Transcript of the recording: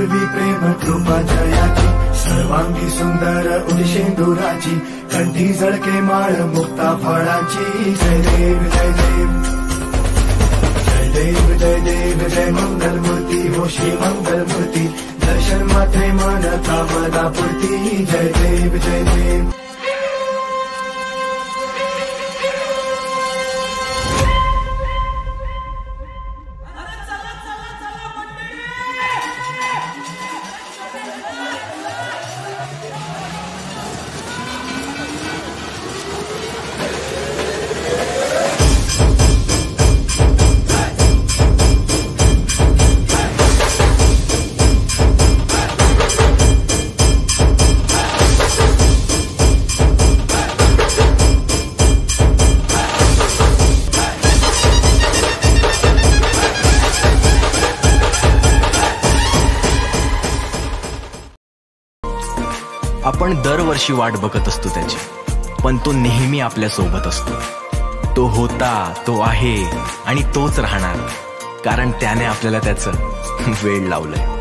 पूर्वी प्रेम कृपा जयाची सर्वांगी सुंदर उदिशेंदुराची कंठी झळके माळ मुक्ता फळाची जय देव जय देव जय देव जय देव जय मंगल मूर्ती हो श्री मंगल मूर्ती दर्शन मात्रे मन कामना पूर्ती जय देव जय देव आपण दरवर्षी वाट बघत असतो त्याची, पण तो नेहमी आपल्या सोबत असतो. तो होता, तो आहे आणि तोच राहणार, कारण त्याने आपल्याला त्याचं वेळ लावलंय.